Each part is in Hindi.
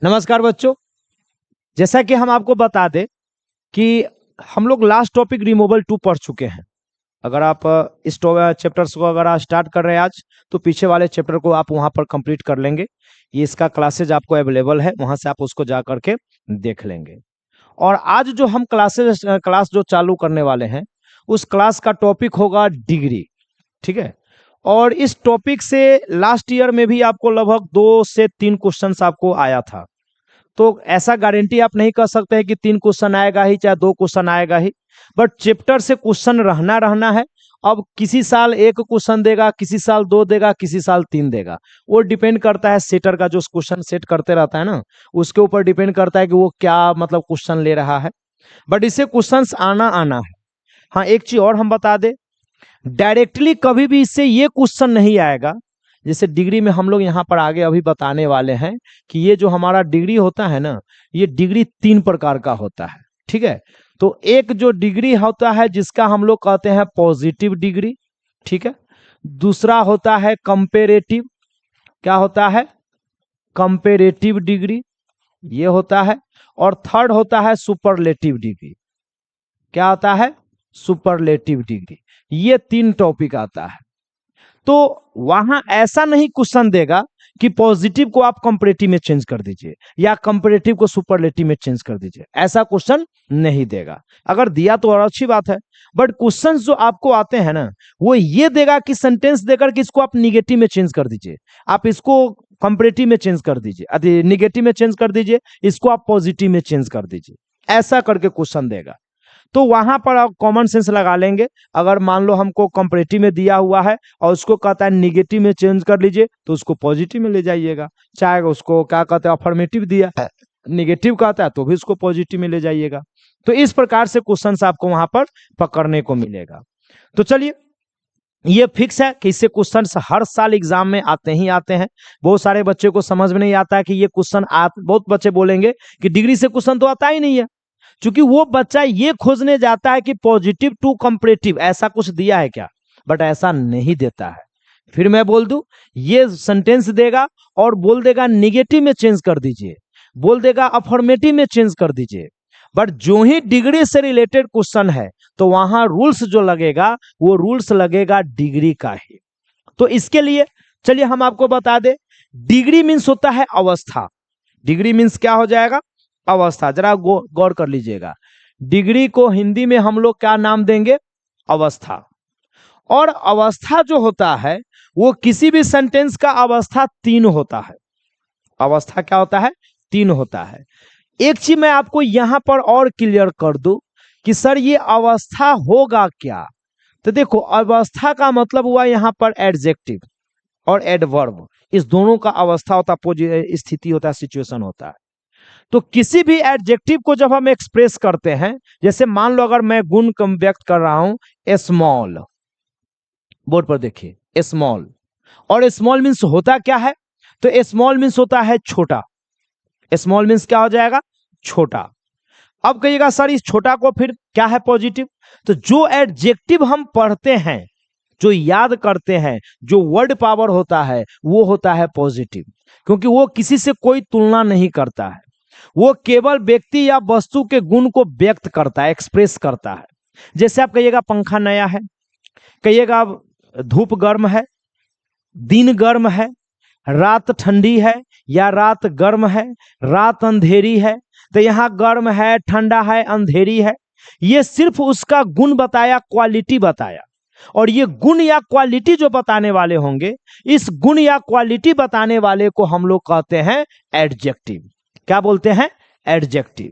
नमस्कार बच्चों। जैसा कि हम आपको बता दें कि हम लोग लास्ट टॉपिक रिमूवल 2 पढ़ चुके हैं। अगर आप इस चैप्टर्स को अगर आप स्टार्ट कर रहे हैं आज, तो पीछे वाले चैप्टर को आप वहां पर कंप्लीट कर लेंगे। ये इसका क्लासेज आपको अवेलेबल है, वहां से आप उसको जा करके देख लेंगे। और आज जो हम क्लास जो चालू करने वाले हैं, उस क्लास का टॉपिक होगा डिग्री। ठीक है। और इस टॉपिक से लास्ट ईयर में भी आपको लगभग 2 से 3 क्वेश्चंस आपको आया था। तो ऐसा गारंटी आप नहीं कर सकते हैं कि 3 क्वेश्चन आएगा ही, चाहे 2 क्वेश्चन आएगा ही, बट चैप्टर से क्वेश्चन रहना है। अब किसी साल 1 क्वेश्चन देगा, किसी साल 2 देगा, किसी साल 3 देगा। वो डिपेंड करता है सेटर का, जो क्वेश्चन सेट करते रहता है ना, उसके ऊपर डिपेंड करता है कि वो क्या मतलब क्वेश्चन ले रहा है। बट इससे क्वेश्चंस आना है। हाँ, एक चीज और हम बता दें, डायरेक्टली कभी भी इससे ये क्वेश्चन नहीं आएगा। जैसे डिग्री में हम लोग यहाँ पर आगे अभी बताने वाले हैं कि ये जो हमारा डिग्री होता है ना, ये डिग्री 3 प्रकार का होता है। ठीक है। तो एक जो डिग्री होता है जिसका हम लोग कहते हैं पॉजिटिव डिग्री। ठीक है। दूसरा होता है कंपेरेटिव। क्या होता है? कंपेरेटिव डिग्री, ये होता है। और थर्ड होता है सुपरलेटिव डिग्री। क्या होता है? Superlative degree. ये 3 टॉपिक आता है। तो वहां ऐसा नहीं क्वेश्चन देगा कि पॉजिटिव को आप कंपैरेटिव में चेंज कर दीजिए या कंपैरेटिव को सुपरलेटिव में चेंज कर दीजिए, ऐसा क्वेश्चन नहीं देगा। अगर दिया तो और अच्छी बात है, बट क्वेश्चन जो आपको आते हैं ना, वो ये देगा कि सेंटेंस देकर कि इसको आप निगेटिव में चेंज कर दीजिए, आप इसको कंपैरेटिव में चेंज कर दीजिए, निगेटिव में चेंज कर दीजिए, इसको आप पॉजिटिव में चेंज कर दीजिए, ऐसा करके क्वेश्चन देगा। तो वहां पर आप कॉमन सेंस लगा लेंगे। अगर मान लो हमको कंपैरेटिव में दिया हुआ है और उसको कहता है निगेटिव में चेंज कर लीजिए, तो उसको पॉजिटिव में ले जाइएगा। चाहे उसको क्या कहते हैं, अफर्मेटिव दिया है, निगेटिव कहता है, तो भी उसको पॉजिटिव में ले जाइएगा। तो इस प्रकार से क्वेश्चन आपको वहां पर पकड़ने को मिलेगा। तो चलिए, ये फिक्स है कि इससे क्वेश्चन हर साल एग्जाम में आते ही आते हैं। बहुत सारे बच्चे को समझ में नहीं आता है कि ये क्वेश्चन बहुत बच्चे बोलेंगे कि डिग्री से क्वेश्चन तो आता ही नहीं है, क्योंकि वो बच्चा ये खोजने जाता है कि पॉजिटिव टू कंपैरेटिव ऐसा कुछ दिया है क्या, बट ऐसा नहीं देता है। फिर मैं बोल दूं, ये सेंटेंस देगा और बोल देगा निगेटिव में चेंज कर दीजिए, बोल देगा अफर्मेटिव में चेंज कर दीजिए, बट जो ही डिग्री से रिलेटेड क्वेश्चन है तो वहां रूल्स जो लगेगा वो रूल्स लगेगा डिग्री का ही। तो इसके लिए चलिए हम आपको बता दें, डिग्री मीन्स होता है अवस्था। डिग्री मीन्स क्या हो जाएगा? अवस्था। जरा गौर कर लीजिएगा, डिग्री को हिंदी में हम लोग क्या नाम देंगे? अवस्था। और अवस्था जो होता है वो किसी भी सेंटेंस का अवस्था 3 होता है। अवस्था क्या होता है? 3 होता है। एक चीज मैं आपको यहां पर और क्लियर कर दूं कि सर ये अवस्था होगा क्या। तो देखो, अवस्था का मतलब हुआ यहां पर एडजेक्टिव और एडवर्ब, इस दोनों का अवस्था होता है, स्थिति होता है, सिचुएशन होता है। तो किसी भी एडजेक्टिव को जब हम एक्सप्रेस करते हैं, जैसे मान लो अगर मैं गुण कम व्यक्त कर रहा हूं स्मॉल, बोर्ड पर देखिए स्मॉल, और स्मॉल मीन्स होता क्या है? तो स्मॉल मीन्स होता है छोटा। स्मॉल मीन्स क्या हो जाएगा? छोटा। अब कहिएगा सर इस छोटा को फिर क्या है? पॉजिटिव। तो जो एडजेक्टिव हम पढ़ते हैं, जो याद करते हैं, जो वर्ड पावर होता है, वो होता है पॉजिटिव, क्योंकि वो किसी से कोई तुलना नहीं करता है, वो केवल व्यक्ति या वस्तु के गुण को व्यक्त करता है, एक्सप्रेस करता है। जैसे आप कहिएगा पंखा नया है, कहिएगा धूप गर्म है, दिन गर्म है, रात ठंडी है या रात गर्म है, रात अंधेरी है। तो यहां गर्म है, ठंडा है, अंधेरी है, ये सिर्फ उसका गुण बताया, क्वालिटी बताया। और ये गुण या क्वालिटी जो बताने वाले होंगे, इस गुण या क्वालिटी बताने वाले को हम लोग कहते हैं एडजेक्टिव। क्या बोलते हैं? एडजेक्टिव।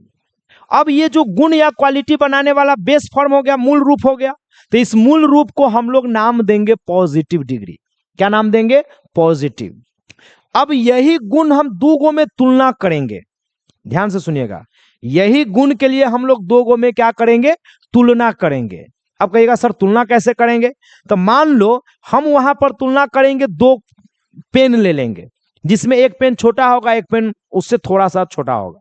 अब ये जो गुण या क्वालिटी बनाने वाला बेस फॉर्म हो गया, मूल रूप हो गया, तो इस मूल रूप को हम लोग नाम देंगे पॉजिटिव डिग्री। क्या नाम देंगे? पॉजिटिव। अब यही गुण हम 2 गो में तुलना करेंगे, ध्यान से सुनिएगा, यही गुण के लिए हम लोग 2 गो में क्या करेंगे? तुलना करेंगे। अब कहिएगा सर तुलना कैसे करेंगे? तो मान लो हम वहां पर तुलना करेंगे, 2 पेन ले लेंगे, जिसमें एक पेन छोटा होगा, एक पेन उससे थोड़ा सा छोटा होगा।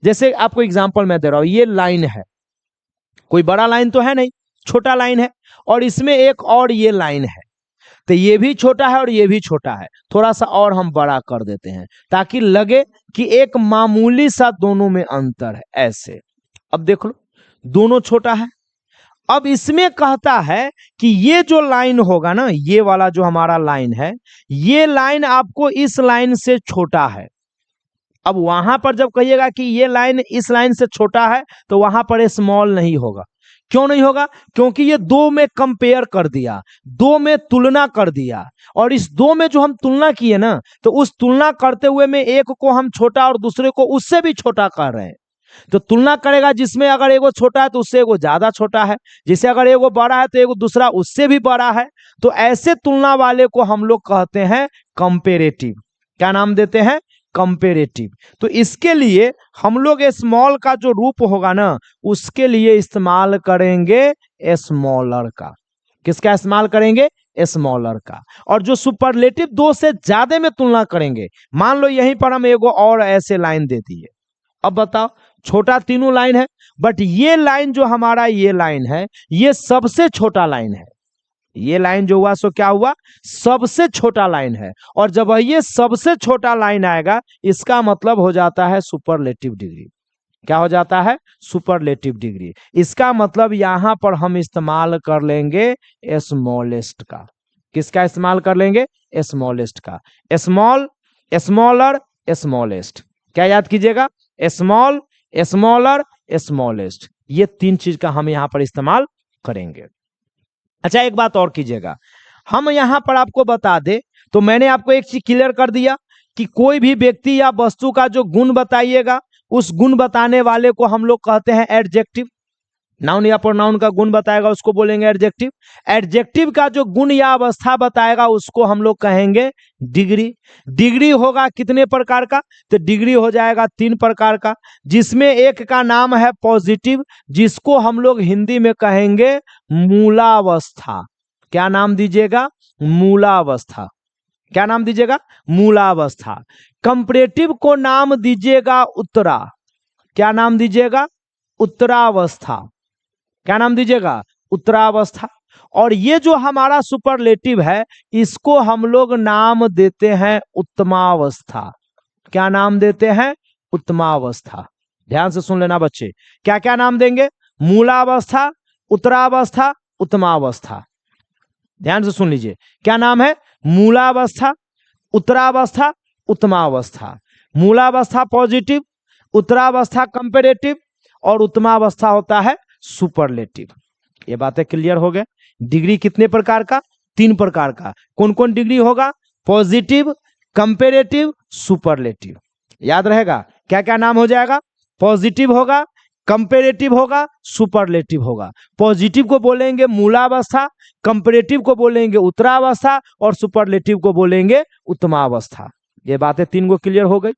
जैसे आपको एग्जांपल मैं दे रहा हूं, ये लाइन है, कोई बड़ा लाइन तो है नहीं, छोटा लाइन है, और इसमें एक और ये लाइन है। तो ये भी छोटा है और ये भी छोटा है, थोड़ा सा और हम बड़ा कर देते हैं ताकि लगे कि एक मामूली सा दोनों में अंतर है। ऐसे अब देख लो दोनों छोटा है। अब इसमें कहता है कि ये जो लाइन होगा ना, ये वाला जो हमारा लाइन है, ये लाइन आपको इस लाइन से छोटा है। अब वहां पर जब कहिएगा कि ये लाइन इस लाइन से छोटा है तो वहां पर स्मॉल नहीं होगा। क्यों नहीं होगा? क्योंकि ये दो में कंपेयर कर दिया, दो में तुलना कर दिया, और इस दो में जो हम तुलना किए ना, तो उस तुलना करते हुए में एक को हम छोटा और दूसरे को उससे भी छोटा कर रहे हैं। तो तुलना करेगा जिसमें अगर एगो छोटा है तो उससे एगो ज्यादा छोटा है, जिसे अगर एगो बड़ा है तो एगो दूसरा उससे भी बड़ा है। तो ऐसे तुलना वाले को हम लोग कहते हैं कंपेरेटिव। क्या नाम देते हैं? कंपेरेटिव। तो इसके लिए हम लोग स्मॉल का जो रूप होगा ना, उसके लिए इस्तेमाल करेंगे स्मॉलर का। किसका इस्तेमाल करेंगे? स्मॉलर का। और जो सुपरलेटिव दो से ज्यादा में तुलना करेंगे, मान लो यहीं पर हम एगो और ऐसे लाइन दे दिए। अब बताओ, छोटा तीनों लाइन है, बट ये लाइन जो हमारा ये लाइन है, ये सबसे छोटा लाइन है। ये लाइन जो हुआ सो क्या हुआ? सबसे छोटा लाइन है। और जब ये सबसे छोटा लाइन आएगा, इसका मतलब हो जाता है सुपरलेटिव डिग्री। क्या हो जाता है? Superlative degree. इसका मतलब यहां पर हम इस्तेमाल कर लेंगे स्मॉलेस्ट का। किसका इस्तेमाल कर लेंगे? स्मॉलेस्ट का। Small, smaller, smallest. क्या याद कीजिएगा? Small, smaller, smallest. ये तीन चीज का हम यहां पर इस्तेमाल करेंगे। अच्छा, एक बात और कीजिएगा, हम यहां पर आपको बता दे, तो मैंने आपको एक चीज क्लियर कर दिया कि कोई भी व्यक्ति या वस्तु का जो गुण बताइएगा, उस गुण बताने वाले को हम लोग कहते हैं एडजेक्टिव। नाउन या प्रोनाउन का गुण बताएगा उसको बोलेंगे एडजेक्टिव। एडजेक्टिव का जो गुण या अवस्था बताएगा उसको हम लोग कहेंगे डिग्री। डिग्री होगा कितने प्रकार का? तो डिग्री हो जाएगा 3 प्रकार का, जिसमें एक का नाम है पॉजिटिव, जिसको हम लोग हिंदी में कहेंगे मूलावस्था। क्या नाम दीजिएगा? मूलावस्था। क्या नाम दीजिएगा? मूलावस्था। कंपैरेटिव को नाम दीजिएगा उत्तरा। क्या नाम दीजिएगा? उत्तरावस्था। क्या नाम दीजिएगा? उत्तरावस्था। और ये जो हमारा सुपरलेटिव है, इसको हम लोग नाम देते हैं उत्तमावस्था। क्या नाम देते हैं? उत्तमावस्था। ध्यान से सुन लेना बच्चे, क्या क्या नाम देंगे? मूलावस्था, उत्तरावस्था, उत्तमावस्था। ध्यान से सुन लीजिए, क्या नाम है? मूलावस्था, उत्तरावस्था, उत्तमावस्था। मूलावस्था पॉजिटिव, उत्तरावस्था कंपैरेटिव, और उत्तमावस्था होता है सुपरलेटिव। ये बातें क्लियर हो गए? डिग्री कितने प्रकार का? 3 प्रकार का। कौन कौन डिग्री होगा? Positive, comparative, superlative. याद रहेगा? क्या क्या नाम हो जाएगा? पॉजिटिव होगा, कंपैरेटिव होगा, सुपरलेटिव होगा। पॉजिटिव को बोलेंगे मूलावस्था, कंपैरेटिव को बोलेंगे उत्तरावस्था, और सुपरलेटिव को बोलेंगे उत्तमावस्था। ये बातें 3 को क्लियर हो गई।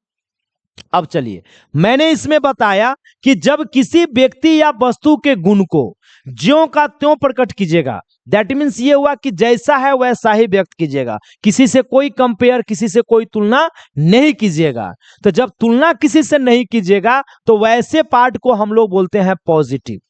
अब चलिए, मैंने इसमें बताया कि जब किसी व्यक्ति या वस्तु के गुण को ज्यों का त्यों प्रकट कीजिएगा, दैट मीन्स ये हुआ कि जैसा है वैसा ही व्यक्त कीजिएगा, किसी से कोई कंपेयर, किसी से कोई तुलना नहीं कीजिएगा। तो जब तुलना किसी से नहीं कीजिएगा तो वैसे पार्ट को हम लोग बोलते हैं पॉजिटिव।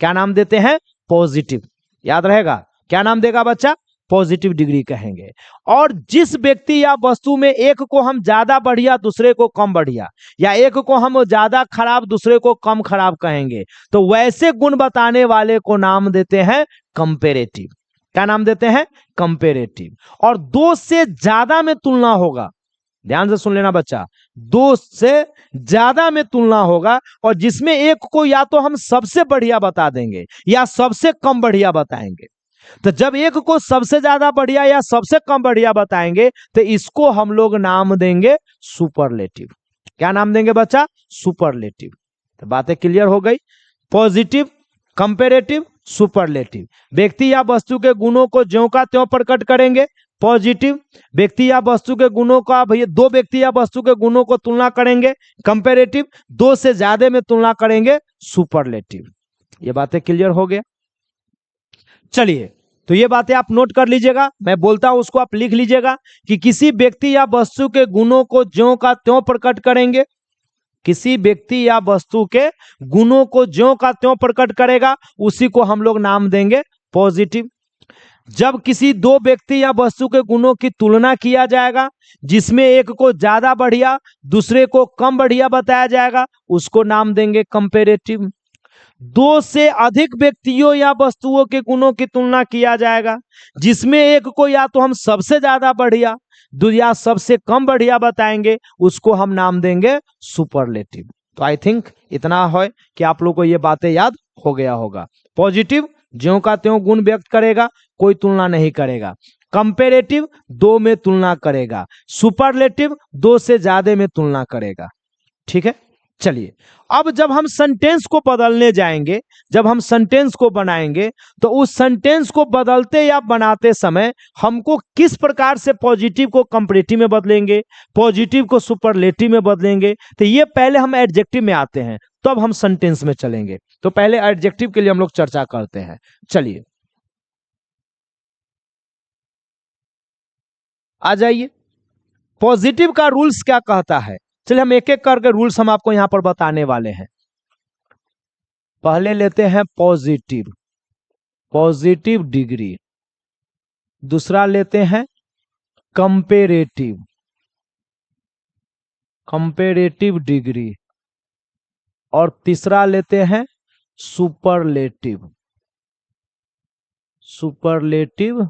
क्या नाम देते हैं? पॉजिटिव। याद रहेगा? क्या नाम देगा बच्चा? पॉजिटिव डिग्री कहेंगे। और जिस व्यक्ति या वस्तु में एक को हम ज्यादा बढ़िया, दूसरे को कम बढ़िया, या एक को हम ज्यादा खराब, दूसरे को कम खराब कहेंगे, तो वैसे गुण बताने वाले को नाम देते हैं कंपैरेटिव। क्या नाम देते हैं? कंपैरेटिव। और 2 से ज्यादा में तुलना होगा, ध्यान से सुन लेना बच्चा, 2 से ज्यादा में तुलना होगा, और जिसमें एक को या तो हम सबसे बढ़िया बता देंगे या सबसे कम बढ़िया बताएंगे। तो जब एक को सबसे ज्यादा बढ़िया या सबसे कम बढ़िया बताएंगे तो इसको हम लोग नाम देंगे सुपरलेटिव। क्या नाम देंगे बच्चा? सुपरलेटिव। तो बातें क्लियर हो गई? Positive, comparative, superlative. व्यक्ति या वस्तु के गुणों को ज्यों का त्यों प्रकट करेंगे, पॉजिटिव। व्यक्ति या वस्तु के गुणों का, भैया 2 व्यक्ति या वस्तु के गुणों को तुलना करेंगे, कंपैरेटिव। 2 से ज्यादा में तुलना करेंगे, सुपरलेटिव। ये बातें क्लियर हो गया? चलिए, तो ये बातें आप नोट कर लीजिएगा, मैं बोलता हूं उसको आप लिख लीजिएगा कि किसी व्यक्ति या वस्तु के गुणों को ज्यों का त्यों प्रकट करेंगे। किसी व्यक्ति या वस्तु के गुणों को ज्यों का त्यों प्रकट करेगा, उसी को हम लोग नाम देंगे पॉजिटिव। जब किसी दो व्यक्ति या वस्तु के गुणों की तुलना किया जाएगा, जिसमें एक को ज्यादा बढ़िया दूसरे को कम बढ़िया बताया जाएगा, उसको नाम देंगे कंपेरेटिव। दो से अधिक व्यक्तियों या वस्तुओं के गुणों की तुलना किया जाएगा, जिसमें एक को या तो हम सबसे ज्यादा बढ़िया या सबसे कम बढ़िया बताएंगे, उसको हम नाम देंगे सुपरलेटिव। तो आई थिंक इतना है कि आप लोग को ये बातें याद हो गया होगा। पॉजिटिव ज्यों का त्यों गुण व्यक्त करेगा, कोई तुलना नहीं करेगा। कंपेरेटिव दो में तुलना करेगा। सुपरलेटिव दो से ज्यादा में तुलना करेगा। ठीक है, चलिए अब जब हम सेंटेंस को बदलने जाएंगे, जब हम सेंटेंस को बनाएंगे, तो उस सेंटेंस को बदलते या बनाते समय हमको किस प्रकार से पॉजिटिव को कंपैरेटिव में बदलेंगे, पॉजिटिव को सुपरलेटिव में बदलेंगे, तो ये पहले हम एडजेक्टिव में आते हैं, तब हम सेंटेंस में चलेंगे। तो पहले एडजेक्टिव के लिए हम लोग चर्चा करते हैं। चलिए आ जाइए, पॉजिटिव का रूल्स क्या कहता है। चलिए हम एक एक करके रूल्स हम आपको यहां पर बताने वाले हैं। पहले लेते हैं पॉजिटिव, पॉजिटिव डिग्री। दूसरा लेते हैं कंपेरेटिव, कंपेरेटिव डिग्री। और तीसरा लेते हैं सुपरलेटिव, सुपरलेटिव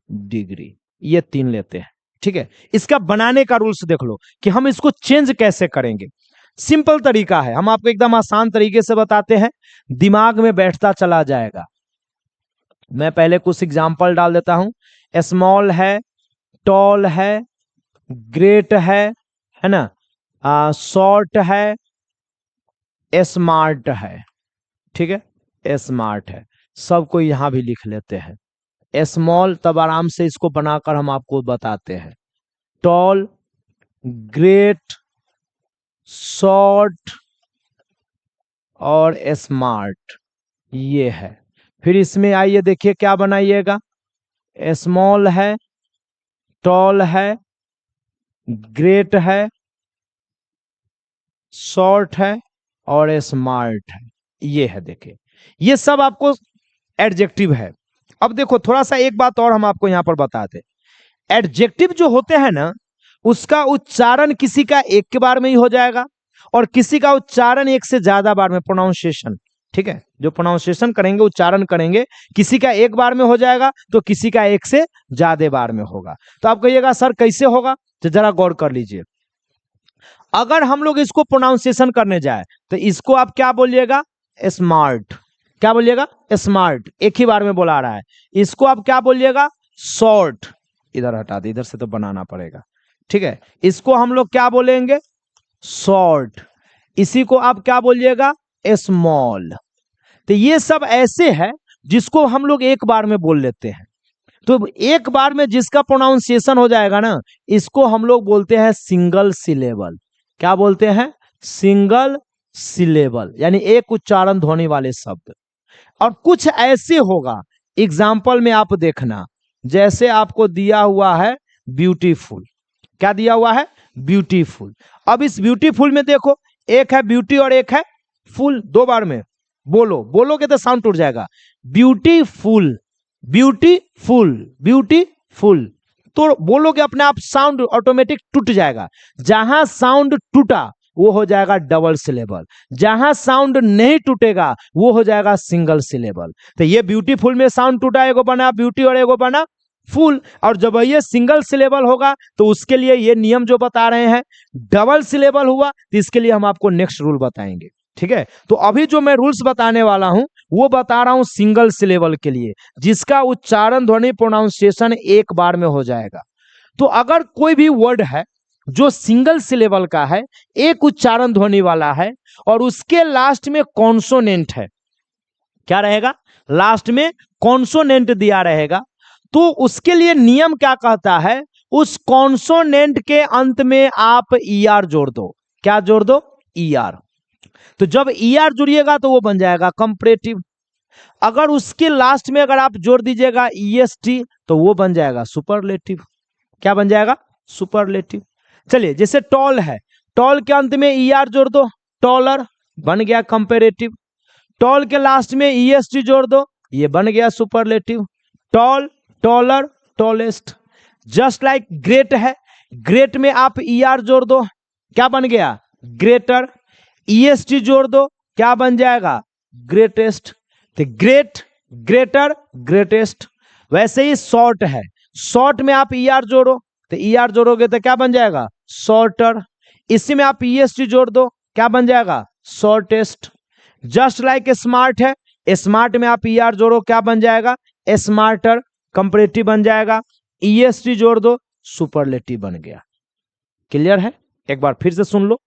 डिग्री। ये तीन लेते हैं। ठीक है, इसका बनाने का रूल्स देख लो कि हम इसको चेंज कैसे करेंगे। सिंपल तरीका है, हम आपको एकदम आसान तरीके से बताते हैं, दिमाग में बैठता चला जाएगा। मैं पहले कुछ एग्जांपल डाल देता हूं। स्मॉल है, टॉल है, ग्रेट है ना, शॉर्ट है, स्मार्ट है। ठीक है, स्मार्ट है, सबको यहां भी लिख लेते हैं। स्मॉल तब आराम से इसको बनाकर हम आपको बताते हैं। टॉल, ग्रेट, शॉर्ट और स्मार्ट, ये है। फिर इसमें आइए देखिए क्या बनाइएगा। स्मॉल है, टॉल है, ग्रेट है, शॉर्ट है और स्मार्ट है। ये है, देखिए ये सब आपको एडजेक्टिव है। अब देखो थोड़ा सा एक बात और हम आपको यहां पर बताते, एडजेक्टिव जो होते हैं ना, उसका उच्चारण किसी का एक के बार में ही हो जाएगा और किसी का उच्चारण एक से ज्यादा बार में, प्रोनाउंसिएशन। ठीक है, जो प्रोनाउंसिएशन करेंगे, उच्चारण करेंगे, किसी का एक बार में हो जाएगा तो किसी का एक से ज्यादा बार में होगा। तो आप कहिएगा सर कैसे होगा, तो जरा गौर कर लीजिए। अगर हम लोग इसको प्रोनाउंसिएशन करने जाए तो इसको आप क्या बोलिएगा, स्मार्ट। क्या बोलिएगा, स्मार्ट, एक ही बार में बोला रहा है। इसको आप क्या बोलिएगा, शॉर्ट। इधर हटा दे, इधर से तो बनाना पड़ेगा। ठीक है, इसको हम लोग क्या बोलेंगे, शॉर्ट। इसी को आप क्या बोलिएगा, स्मॉल। तो ये सब ऐसे है जिसको हम लोग एक बार में बोल लेते हैं। तो एक बार में जिसका प्रोनाउंसिएशन हो जाएगा ना, इसको हम लोग बोलते हैं सिंगल सिलेबल। क्या बोलते हैं, सिंगल सिलेबल, यानी एक उच्चारण ध्वनि वाले शब्द। और कुछ ऐसे होगा, एग्जाम्पल में आप देखना, जैसे आपको दिया हुआ है ब्यूटीफुल। क्या दिया हुआ है, ब्यूटीफुल। अब इस ब्यूटीफुल में देखो, एक है ब्यूटी और एक है फुल, दो बार में बोलो, बोलोगे तो साउंड टूट जाएगा। ब्यूटीफुल, ब्यूटीफुल, ब्यूटीफुल, तो बोलोगे अपने आप साउंड ऑटोमेटिक टूट जाएगा। जहां साउंड टूटा वो हो जाएगा डबल सिलेबल, जहां साउंड नहीं टूटेगा वो हो जाएगा सिंगल सिलेबल। तो ये ब्यूटीफुल में साउंड टूटा, एगो बना ब्यूटी और एगो बना फुल। और जब ये सिंगल सिलेबल होगा तो उसके लिए ये नियम जो बता रहे हैं, डबल सिलेबल हुआ तो इसके लिए हम आपको नेक्स्ट रूल बताएंगे। ठीक है, तो अभी जो मैं रूल्स बताने वाला हूं वो बता रहा हूं सिंगल सिलेबल के लिए, जिसका उच्चारण ध्वनि प्रोनाउंसिएशन एक बार में हो जाएगा। तो अगर कोई भी वर्ड है जो सिंगल सिलेबल का है, एक उच्चारण ध्वनि वाला है, और उसके लास्ट में कॉन्सोनेंट है, क्या रहेगा, लास्ट में कॉन्सोनेंट दिया रहेगा, तो उसके लिए नियम क्या कहता है, उस कॉन्सोनेंट के अंत में आप ईआर जोड़ दो। क्या जोड़ दो, ईआर। तो जब ईआर जुड़िएगा तो वो बन जाएगा कंपैरेटिव। अगर उसके लास्ट में अगर आप जोड़ दीजिएगा ईएसटी तो वो बन जाएगा सुपरलेटिव। क्या बन जाएगा, सुपरलेटिव। चलिए जैसे टॉल है, टॉल के अंत में ईआर जोड़ दो, टॉलर, बन गया कंपैरेटिव। टॉल के लास्ट में ईएसटी जोड़ दो, ये बन गया superlative. Tall taller, tallest. Just like great है, ग्रेट में आप ER जोड़ दो, क्या बन गया? ग्रेटर। EST जोड़ दो, क्या बन जाएगा? ग्रेटेस्ट। तो ग्रेट, ग्रेटर, ग्रेटेस्ट। वैसे ही शॉर्ट है, शॉर्ट में आप ER जोड़ो, तो ER जोड़ोगे तो क्या बन जाएगा? शॉर्टर। इसी में आप EST जोड़ दो, क्या बन जाएगा? शॉर्टेस्ट। जस्ट लाइक स्मार्ट है, स्मार्ट में आप ER जोड़ो, क्या बन जाएगा? स्मार्टर। कंपैरेटिव बन जाएगा। EST जोड़ दो, सुपरलेटिव बन गया। क्लियर है? एक बार फिर से सुन लो।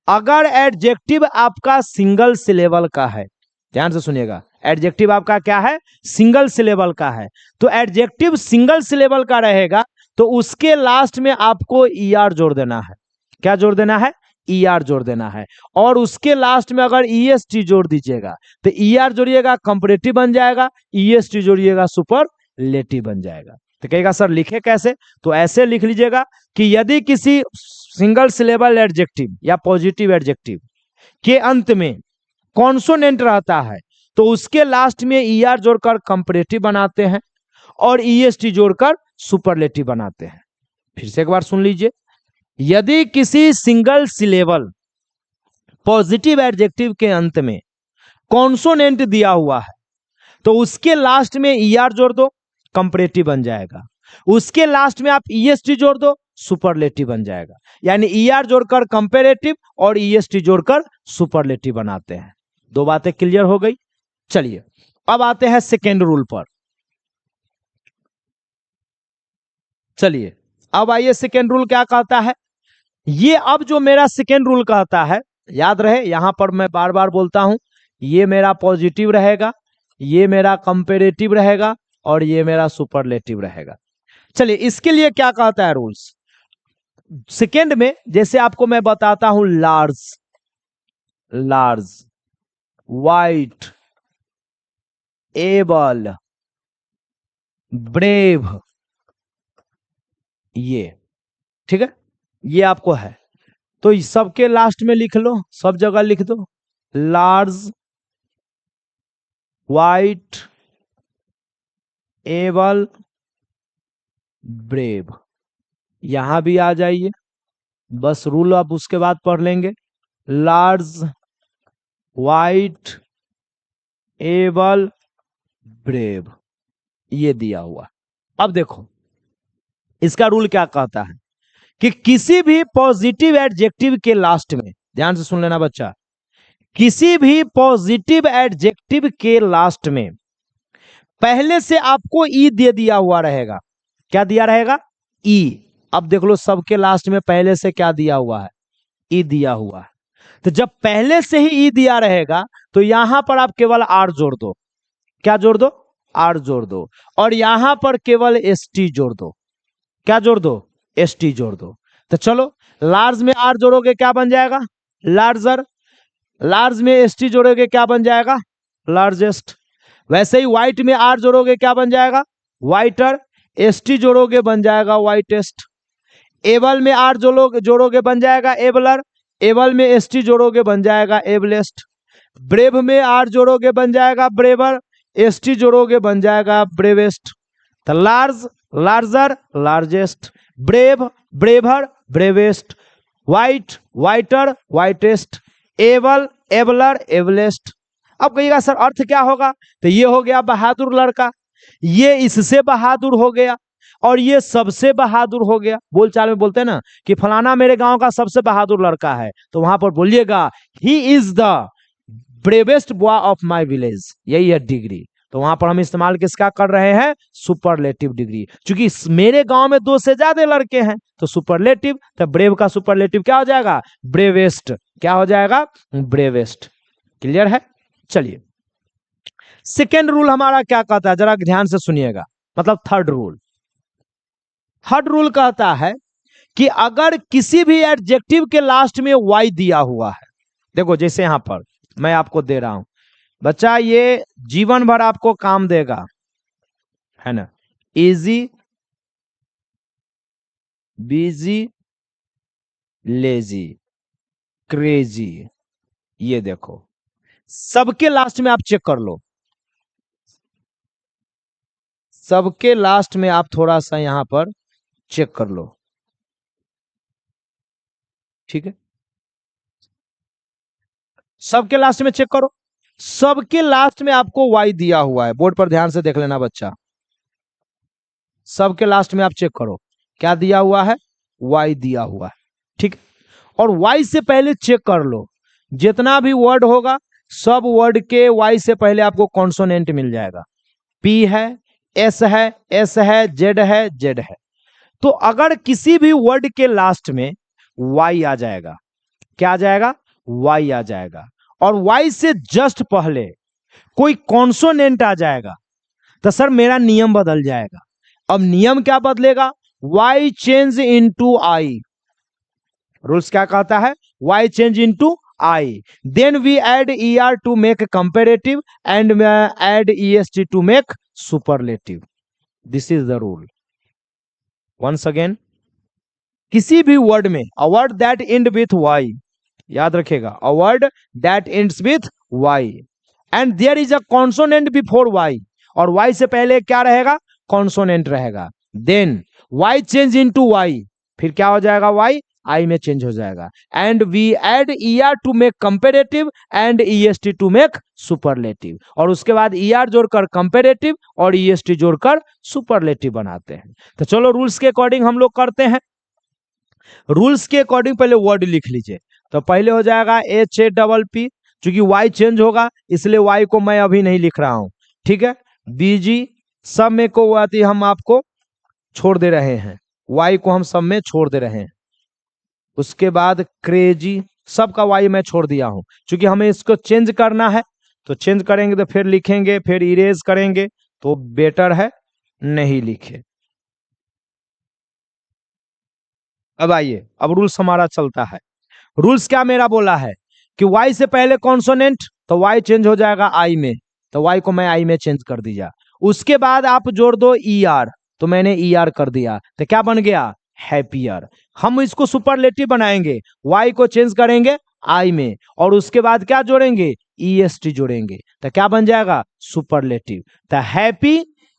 अगर एडजेक्टिव आपका सिंगल सिलेबल का है, ध्यान से सुनिएगा, एडजेक्टिव आपका क्या है? सिंगल सिलेबल का है। तो एडजेक्टिव सिंगल सिलेबल का रहेगा तो उसके लास्ट में आपको ER जोड़ देना है। क्या जोड़ देना है? ER जोड़ देना है। और उसके लास्ट में अगर EST जोड़ दीजिएगा तो ER जोड़िएगा कंपैरेटिव बन जाएगा, EST जोड़िएगा सुपरलेटिव बन जाएगा। तो कहेगा सर लिखे कैसे? तो ऐसे लिख लीजिएगा कि यदि किसी सिंगल सिलेबल एडजेक्टिव या पॉजिटिव एडजेक्टिव के अंत में कॉन्सोनेंट रहता है तो उसके लास्ट में ER जोड़कर कंपैरेटिव बनाते हैं और EST जोड़कर सुपरलेटिव बनाते हैं। फिर से एक बार सुन लीजिए, यदि किसी सिंगल सिलेबल पॉजिटिव एडजेक्टिव के अंत में कॉन्सोनेंट दिया हुआ है तो उसके लास्ट में ER जोड़ दो, कंपैरेटिव बन जाएगा। उसके लास्ट में आप EST जोड़ दो, सुपरलेटिव बन जाएगा। यानी ER जोड़कर कंपैरेटिव और EST जोड़कर सुपरलेटिव बनाते हैं। दो बातें क्लियर हो गई। चलिए अब आते हैं सेकेंड रूल पर। चलिए अब आइए, सेकेंड रूल क्या कहता है? ये अब जो मेरा सेकेंड रूल कहता है, याद रहे यहां पर मैं बार बार बोलता हूं, ये मेरा पॉजिटिव रहेगा, ये मेरा कंपैरेटिव रहेगा और ये मेरा सुपरलेटिव रहेगा। चलिए इसके लिए क्या कहता है रूल्स? सेकेंड में जैसे आपको मैं बताता हूं, large, large, white, able, brave, ये ठीक है, ये आपको है तो इस सबके लास्ट में लिख लो, सब जगह लिख दो, लार्ज, वाइट, एबल, ब्रेव। यहां भी आ जाइए, बस रूल आप उसके बाद पढ़ लेंगे। लार्ज, वाइट, एबल, ब्रेव, ये दिया हुआ। अब देखो इसका रूल क्या कहता है कि किसी भी पॉजिटिव एडजेक्टिव के लास्ट में, ध्यान से सुन लेना बच्चा, किसी भी पॉजिटिव एडजेक्टिव के लास्ट में पहले से आपको ई दे दिया हुआ रहेगा। क्या दिया रहेगा? ई। अब देख लो सबके लास्ट में पहले से क्या दिया हुआ है? ई दिया हुआ है। तो जब पहले से ही ई दिया रहेगा तो यहां पर आप केवल आर जोड़ दो। क्या जोड़ दो? आर जोड़ दो। और यहां पर केवल एसटी जोड़ दो। क्या जोड़ दो? एसटी जोड़ दो। तो चलो लार्ज में आर जोड़ोगे क्या बन जाएगा? लार्जर। लार्ज में एसटी जोड़ोगे क्या बन जाएगा? लार्जेस्ट। वैसे ही व्हाइट में आर जोड़ोगे क्या बन जाएगा? व्हाइटर। एसटी जोड़ोगे बन जाएगा व्हाइटेस्ट। एबल में आर जोड़ोगे बन जाएगा एबलर। एबल में एसटी जोड़ोगे बन जाएगा एबलेस्ट। ब्रेव में आर जोड़ोगे बन जाएगा ब्रेवर। एसटी जोड़ोगे बन जाएगा ब्रेवेस्ट। तो large, larger, largest, brave, braver, bravest, white, whiter, whitest, able, abler, ablest. अब कहिएगा सर अर्थ क्या होगा? तो ये हो गया बहादुर लड़का, ये इससे बहादुर हो गया और ये सबसे बहादुर हो गया। बोलचाल में बोलते हैं ना कि फलाना मेरे गांव का सबसे बहादुर लड़का है, तो वहां पर बोलिएगा he is the bravest boy of my village. यही है डिग्री। तो वहां पर हम इस्तेमाल किसका कर रहे हैं? Superlative degree. क्योंकि मेरे गांव में 2 से ज्यादा लड़के हैं तो सुपरलेटिव। तो ब्रेव का सुपरलेटिव क्या हो जाएगा? ब्रेवेस्ट। क्या हो जाएगा? ब्रेवेस्ट। क्लियर है? चलिए सेकेंड रूल हमारा क्या कहता है, जरा ध्यान से सुनिएगा, मतलब थर्ड रूल। थर्ड रूल कहता है कि अगर किसी भी एडजेक्टिव के लास्ट में वाई दिया हुआ है, देखो जैसे यहां पर मैं आपको दे रहा हूं बच्चा, ये जीवन भर आपको काम देगा, है ना। इजी, बिजी, लेजी, क्रेजी, ये देखो सबके लास्ट में आप चेक कर लो, सबके लास्ट में आप थोड़ा सा यहां पर चेक कर लो, ठीक है। सबके लास्ट में चेक करो, सबके लास्ट में आपको वाई दिया हुआ है, बोर्ड पर ध्यान से देख लेना बच्चा। सबके लास्ट में आप चेक करो क्या दिया हुआ है, वाई दिया हुआ है, ठीक। और वाई से पहले चेक कर लो, जितना भी वर्ड होगा सब वर्ड के वाई से पहले आपको कॉन्सोनेंट मिल जाएगा। पी है, एस है, एस है, जेड है, जेड है। तो अगर किसी भी वर्ड के लास्ट में वाई आ जाएगा, क्या आ जाएगा, वाई आ जाएगा, और वाई से जस्ट पहले कोई कॉन्सोनेंट आ जाएगा, तो सर मेरा नियम बदल जाएगा। अब नियम क्या बदलेगा, Y change into I. Rules क्या कहता है, Y change into I, then we add er to make comparative and add est to make superlative. This is the rule. Once again, किसी भी वर्ड में a word that end with Y, याद रखेगा, a word that ends with Y and there is a consonant before Y, और वाई से पहले क्या रहेगा, कॉन्सोनेंट रहेगा, then Y change into Y, फिर क्या हो जाएगा, वाई आई में चेंज हो जाएगा, and we add er to make comparative and est to make superlative, और उसके बाद er जोड़कर कंपेरेटिव और est जोड़कर सुपरलेटिव बनाते हैं। तो चलो रूल्स के अकॉर्डिंग हम लोग करते हैं। रूल्स के अकॉर्डिंग पहले वर्ड लिख लीजिए। तो पहले हो जाएगा HAPP, चूंकि y चेंज होगा इसलिए y को मैं अभी नहीं लिख रहा हूं, ठीक है। BG, सब में को आती हम आपको छोड़ दे रहे हैं, y को हम सब में छोड़ दे रहे हैं। उसके बाद क्रेजी, सबका y मैं छोड़ दिया हूं, क्योंकि हमें इसको चेंज करना है, तो चेंज करेंगे तो फिर लिखेंगे, फिर इरेज करेंगे, तो बेटर है नहीं लिखे। अब आइए, अब रूल्स हमारा चलता है। रूल्स क्या मेरा बोला है कि y से पहले कॉन्सोनेंट, तो y चेंज हो जाएगा आई में, तो y को मैं आई में चेंज कर दिया। उसके बाद आप जोड़ दो er, तो मैंने er कर दिया, तो क्या बन गया, हैप्पियर। हम इसको सुपरलेटिव बनाएंगे, y को चेंज करेंगे आई में, और उसके बाद क्या जोड़ेंगे, est जोड़ेंगे, तो क्या बन जाएगा, सुपरलेटिव। तो happy,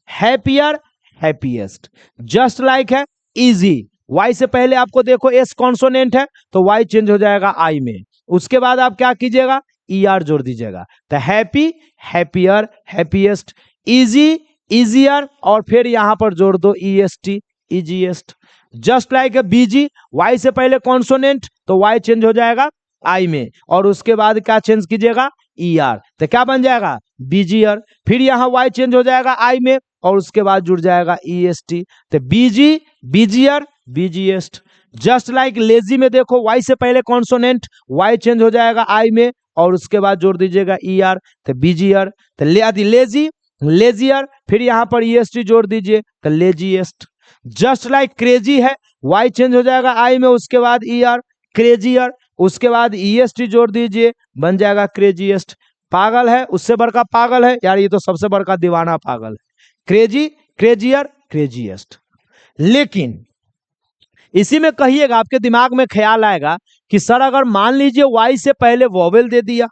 happier, happiest, just like है इजी। y से पहले आपको देखो s कॉन्सोनेंट है, तो y चेंज हो जाएगा i में, उसके बाद आप क्या कीजिएगा, er जोड़ दीजिएगा, तो happy, happier, happiest, easy, easier, और फिर यहां पर जोड़ दो est, इजीएस्ट। जस्ट लाइक बीजी, y से पहले कॉन्सोनेंट, तो y चेंज हो जाएगा i में, और उसके बाद क्या चेंज कीजिएगा, er, तो क्या बन जाएगा, बीजियर। फिर यहां y चेंज हो जाएगा i में, और उसके बाद जुड़ जाएगा est, तो बीजी, बीजियर, बीजीएस्ट। जस्ट लाइक लेजी में देखो, y से पहले कॉन्सोनेंट, y चेंज हो जाएगा i में, और उसके बाद जोड़ दीजिएगा er, तो बीजियर। तो लेजी, लेजियर, फिर यहां पर est जोड़ दीजिए, तो लेजीएस्ट। जस्ट लाइक क्रेजी है, y चेंज हो जाएगा i में, उसके बाद er, क्रेजियर, उसके बाद est जोड़ दीजिए, बन जाएगा क्रेजीएस्ट। पागल है, उससे बड़का पागल है यार, ये तो सबसे बड़का दीवाना पागल है, क्रेजी, क्रेजियर, क्रेजीएस्ट। लेकिन इसी में कहिएगा, आपके दिमाग में ख्याल आएगा कि सर अगर मान लीजिए y से पहले वोवेल दे दिया,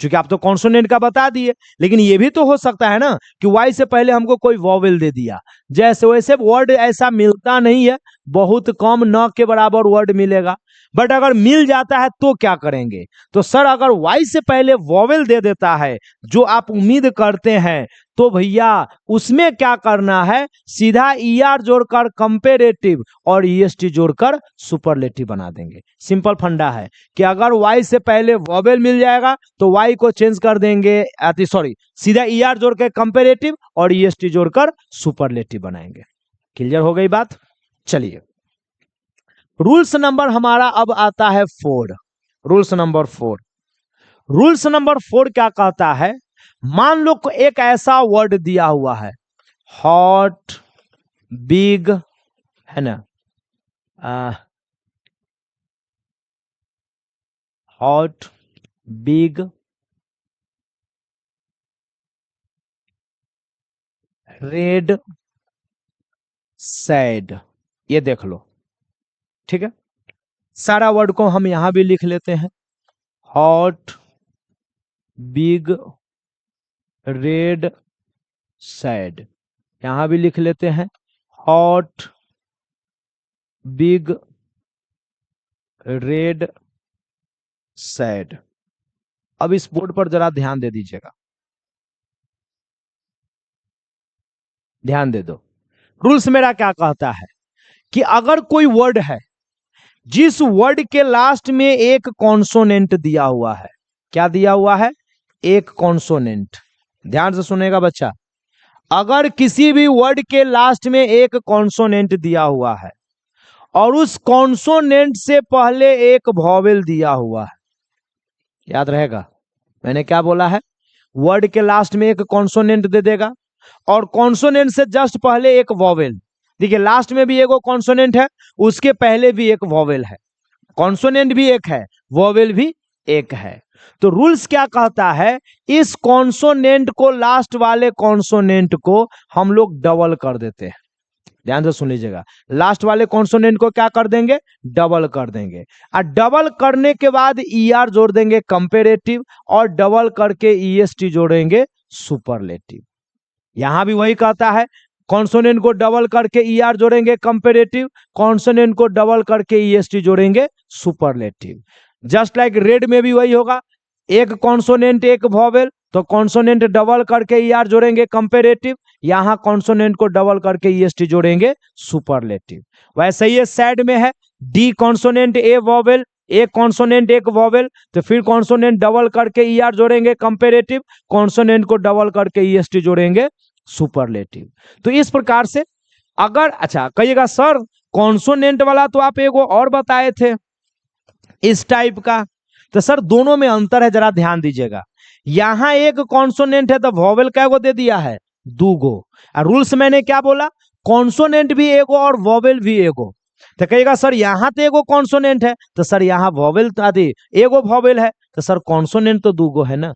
क्योंकि आप तो कॉन्सोनेंट का बता दिए, लेकिन ये भी तो हो सकता है ना कि y से पहले हमको कोई वोवेल दे दिया। जैसे वैसे वर्ड ऐसा मिलता नहीं है, बहुत कम, न के बराबर वर्ड मिलेगा, बट अगर मिल जाता है तो क्या करेंगे, तो सर अगर y से पहले वोवेल दे देता है जो आप उम्मीद करते हैं, तो भैया उसमें क्या करना है, सीधा er जोड़कर कंपेरेटिव और est जोड़कर सुपरलेटिव बना देंगे। सिंपल फंडा है कि अगर y से पहले वोवेल मिल जाएगा तो y को चेंज कर देंगे, सीधा er जोड़कर कंपेरेटिव और est जोड़कर सुपरलेटिव बनाएंगे। क्लियर हो गई बात। चलिए, रूल्स नंबर हमारा अब आता है 4। रूल्स नंबर 4, रूल्स नंबर 4 क्या कहता है, मान लो एक ऐसा वर्ड दिया हुआ है, हॉट, बिग, है ना, हॉट, बिग, रेड, सैड, ये देख लो, ठीक है। सारा वर्ड को हम यहां भी लिख लेते हैं, हॉट, बिग, रेड, सैड, यहां भी लिख लेते हैं हॉट बिग रेड सैड। अब इस बोर्ड पर जरा ध्यान दे दीजिएगा, ध्यान दे दो। रूल्स मेरा क्या कहता है कि अगर कोई वर्ड है जिस वर्ड के लास्ट में एक कॉन्सोनेंट दिया हुआ है, क्या दिया हुआ है? एक कॉन्सोनेंट। ध्यान से सुनेगा बच्चा, अगर किसी भी वर्ड के लास्ट में एक कॉन्सोनेंट दिया हुआ है और उस कॉन्सोनेंट से पहले एक वॉवेल दिया हुआ है, याद रहेगा मैंने क्या बोला है? वर्ड के लास्ट में एक कॉन्सोनेंट दे देगा और कॉन्सोनेंट से जस्ट पहले एक वॉवेल। देखिए लास्ट में भी एक कॉन्सोनेंट है, उसके पहले भी एक वॉवेल है, कॉन्सोनेंट भी एक है, वॉवेल भी एक है। तो रूल्स क्या कहता है, इस कॉन्सोनेंट को, लास्ट वाले कॉन्सोनेंट को हम लोग डबल कर देते हैं। ध्यान से सुन लीजिएगा, लास्ट वाले कॉन्सोनेंट को क्या कर देंगे? डबल कर देंगे। और डबल करने के बाद ईआर जोड़ देंगे कंपेरेटिव, और डबल करके ईएसटी जोड़ेंगे सुपरलेटिव। यहां भी वही कहता है, कॉन्सोनेंट को डबल करके ईआर जोड़ेंगे कंपेरेटिव, कॉन्सोनेंट को डबल करके ईएसटी जोड़ेंगे सुपरलेटिव। जस्ट लाइक रेड में भी वही होगा, एक कॉन्सोनेंट एक वॉवेल, तो कॉन्सोनेंट डबल करके ईआर जोड़ेंगे कंपेरेटिव, यहां कॉन्सोनेंट को डबल करके ईएसटी जोड़ेंगे सुपरलेटिव। वैसे ही सैड में है, डी कॉन्सोनेंट ए वॉवेल, एक कॉन्सोनेंट एक वॉवेल, तो फिर कॉन्सोनेंट डबल करके ईआर जोड़ेंगे कंपेरेटिव, कॉन्सोनेंट को डबल करके ईएसटी जोड़ेंगे सुपरलेटिव। तो इस प्रकार से अगर, अच्छा कहिएगा सर कॉन्सोनेंट वाला तो आप एगो और बताए थे इस टाइप का, तो सर दोनों में अंतर है, जरा ध्यान दीजिएगा। यहां एक कॉन्सोनेंट है तो वॉवेल कैगो दे दिया है? दूगो। रूल्स मैंने क्या बोला? कॉन्सोनेंट भी एगो और वॉवेल भी एगो। तो कहिएगा सर यहां तो एगो कॉन्सोनेंट है, तो सर यहां वॉवेल एगो वॉवेल है, तो सर कॉन्सोनेंट तो दूगो है ना।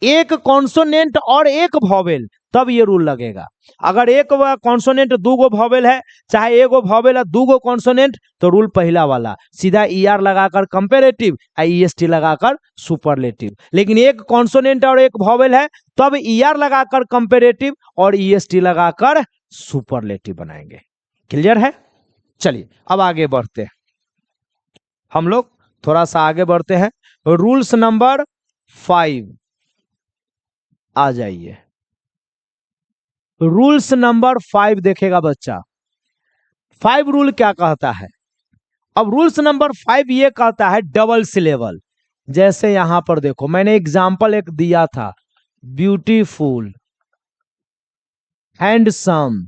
एक कॉन्सोनेंट और एक वॉवेल, तब ये रूल लगेगा। अगर एक कॉन्सोनेंट दूगो वॉवेल है, चाहे एगो वॉवेल है दूगो कॉन्सोनेंट, तो रूल पहला वाला, सीधा ईआर लगाकर कंपेरेटिव, ईएसटी लगाकर सुपरलेटिव। लेकिन एक कॉन्सोनेंट और एक वॉवेल है, तब ईआर लगाकर कंपेरेटिव और ईएसटी लगाकर सुपरलेटिव बनाएंगे। क्लियर है? चलिए अब आगे बढ़ते हैं, हम लोग थोड़ा सा आगे बढ़ते हैं। रूल्स नंबर 5 आ जाइए। रूल्स नंबर 5 देखेगा बच्चा, 5 रूल क्या कहता है? अब रूल्स नंबर 5 ये कहता है डबल सिलेबल। जैसे यहां पर देखो मैंने एग्जाम्पल एक दिया था, ब्यूटीफुल, हैंडसम,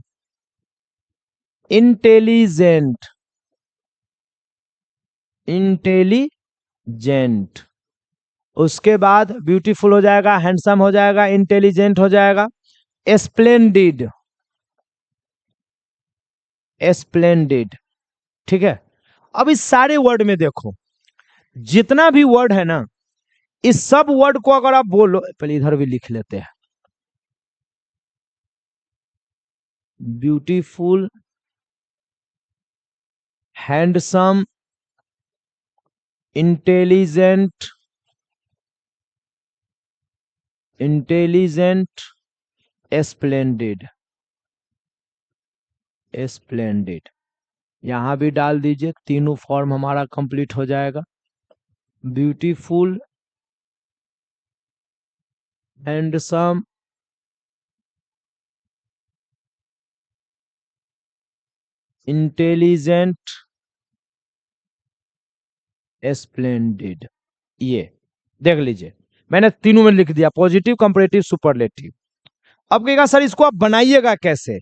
इंटेलिजेंट, इंटेलिजेंट, उसके बाद ब्यूटीफुल हो जाएगा, हैंडसम हो जाएगा, इंटेलिजेंट हो जाएगा, स्प्लेंडिड, स्प्लेंडिड। ठीक है, अब इस सारे वर्ड में देखो, जितना भी वर्ड है ना, इस सब वर्ड को अगर आप बोलो, पहले इधर भी लिख लेते हैं, beautiful, handsome, intelligent, intelligent, splendid, splendid, यहां भी डाल दीजिए, तीनों फॉर्म हमारा कंप्लीट हो जाएगा। Beautiful, handsome, intelligent, splendid. ये देख लीजिए मैंने तीनों में लिख दिया, पॉजिटिव, कंपैरेटिव, सुपरलेटिव। अब कहेगा सर इसको आप बनाइएगा कैसे?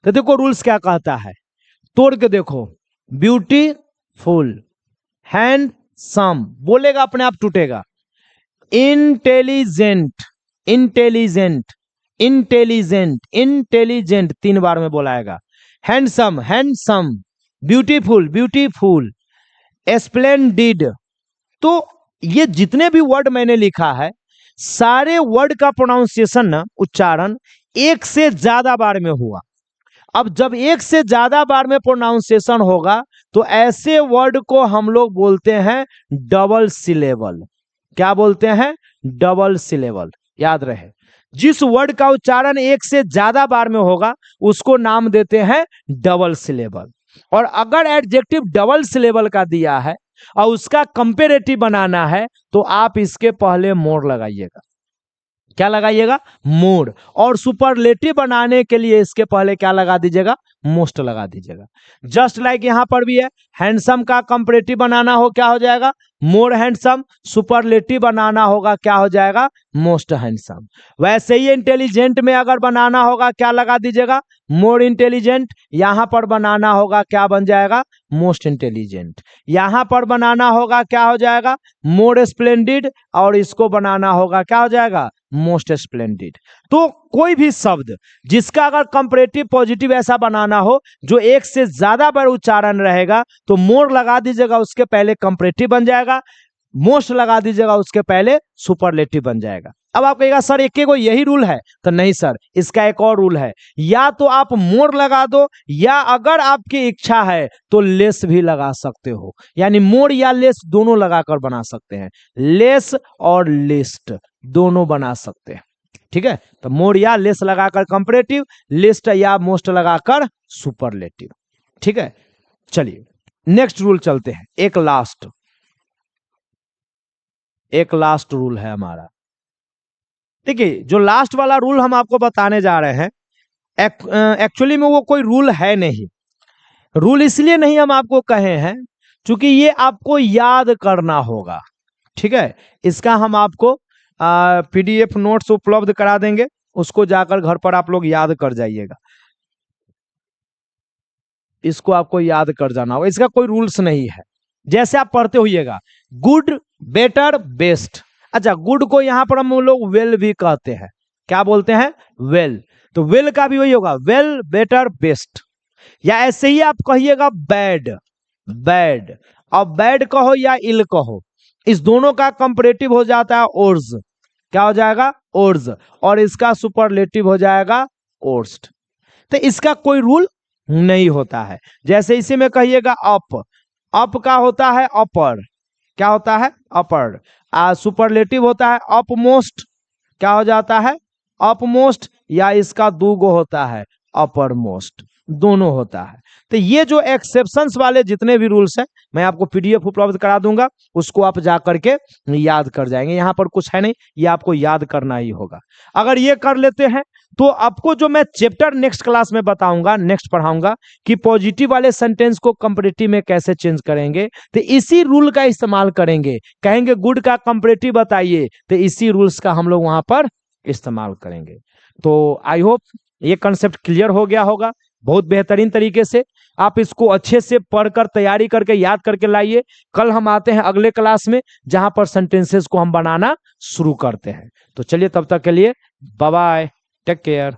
तो देखो रूल्स क्या कहता है, तोड़ के देखो, ब्यूटीफुल, हैंडसम, बोलेगा अपने आप टूटेगा, इंटेलिजेंट, इंटेलिजेंट, इंटेलिजेंट, इंटेलिजेंट, 3 बार में बोलाएगा, handsome, handsome, beautiful, beautiful, splendid. तो ये जितने भी वर्ड मैंने लिखा है, सारे वर्ड का प्रोनाउंसिएशन ना, उच्चारण एक से ज्यादा बार में हुआ। अब जब एक से ज्यादा बार में प्रोनाउंसिएशन होगा तो ऐसे वर्ड को हम लोग बोलते हैं डबल सिलेबल। क्या बोलते हैं? Double syllable. याद रहे, जिस वर्ड का उच्चारण एक से ज्यादा बार में होगा उसको नाम देते हैं डबल सिलेबल। और अगर एडजेक्टिव डबल सिलेबल का दिया है और उसका कंपेरेटिव बनाना है तो आप इसके पहले मोर लगाइएगा। क्या लगाइएगा? मोर। और सुपरलेटिव बनाने के लिए इसके पहले क्या लगा दीजिएगा? मोस्ट लगा दीजिएगा। जस्ट लाइक यहां पर भी है, हैंडसम का कंपेरेटिव बनाना हो क्या हो जाएगा? मोर हैंडसम। सुपरलेटिव बनाना होगा क्या हो जाएगा? Most handsome. वैसे ही इंटेलिजेंट में अगर बनाना होगा क्या लगा दीजिएगा? More intelligent. यहां पर बनाना होगा क्या बन जाएगा? Most intelligent. यहां पर बनाना होगा क्या हो जाएगा? मोर स्प्लेंडिड। और इसको बनाना होगा क्या हो जाएगा? Most splendid. तो कोई भी शब्द जिसका अगर कंपैरेटिव पॉजिटिव ऐसा बनाना हो जो एक से ज्यादा बार उच्चारण रहेगा तो मोर लगा दीजिएगा, उसके पहले कंपैरेटिव बन जाएगा। मोस्ट लगा दीजिएगा, उसके पहले सुपरलेटिव बन जाएगा। अब आप कहेगा सर एक को यही रूल है, तो नहीं सर, इसका एक और रूल है। या तो आप मोर लगा दो या अगर आपकी इच्छा है तो लेस भी लगा सकते हो, यानी मोर या लेस दोनों लगाकर बना सकते हैं। लेस और लिस्ट दोनों बना सकते हैं। ठीक है, तो मोर या लेस लगाकर कंपैरेटिव, लिस्ट या मोस्ट लगाकर सुपरलेटिव। ठीक है, चलिए नेक्स्ट रूल चलते हैं। एक लास्ट रूल है हमारा। देखिए जो लास्ट वाला रूल हम आपको बताने जा रहे हैं एक्चुअली में वो कोई रूल है नहीं। रूल इसलिए नहीं हम आपको कहे हैं क्योंकि ये आपको याद करना होगा। ठीक है, इसका हम आपको पीडीएफ नोट्स उपलब्ध करा देंगे, उसको जाकर घर पर आप लोग याद कर जाइएगा। इसको आपको याद कर जाना होगा, इसका कोई रूल्स नहीं है। जैसे आप पढ़ते होइएगा गुड, बेटर, बेस्ट। अच्छा, गुड को यहां पर हम लोग वेल भी कहते हैं। क्या बोलते हैं? वेल। तो वेल का भी वही होगा, वेल, बेटर, बेस्ट। या ऐसे ही आप कहिएगा बैड, बैड। अब बैड कहो या इल कहो, इस दोनों का कंपैरेटिव हो जाता है ओर्स। क्या हो जाएगा? ओर्स। और इसका सुपरलेटिव हो जाएगा ओर्स्ट। तो इसका कोई रूल नहीं होता है। जैसे इसी में कहिएगा अप, अप का होता है अपर। क्या होता है? अपर। सुपरलेटिव होता है अपमोस्ट। क्या हो जाता है? अपमोस्ट। या इसका दूगो होता है अपर मोस्ट, दोनों होता है। तो ये जो एक्सेप्शंस वाले जितने भी रूल्स हैं मैं आपको पीडीएफ उपलब्ध करा दूंगा, उसको आप जा करके याद कर जाएंगे। यहां पर कुछ है नहीं, ये आपको याद करना ही होगा। अगर ये कर लेते हैं तो आपको जो मैं चैप्टर नेक्स्ट क्लास में बताऊंगा, नेक्स्ट पढ़ाऊंगा कि पॉजिटिव वाले सेंटेंस को कंपैरेटिव में कैसे चेंज करेंगे, तो इसी रूल का इस्तेमाल करेंगे। कहेंगे गुड का कंपैरेटिव बताइए, तो इसी रूल्स का हम लोग वहां पर इस्तेमाल करेंगे। तो आई होप ये कंसेप्ट क्लियर हो गया होगा बहुत बेहतरीन तरीके से। आप इसको अच्छे से पढ़कर तैयारी करके याद करके लाइए। कल हम आते हैं अगले क्लास में जहां पर सेंटेंसेस को हम बनाना शुरू करते हैं। तो चलिए तब तक के लिए बाय बाय, टेक केयर।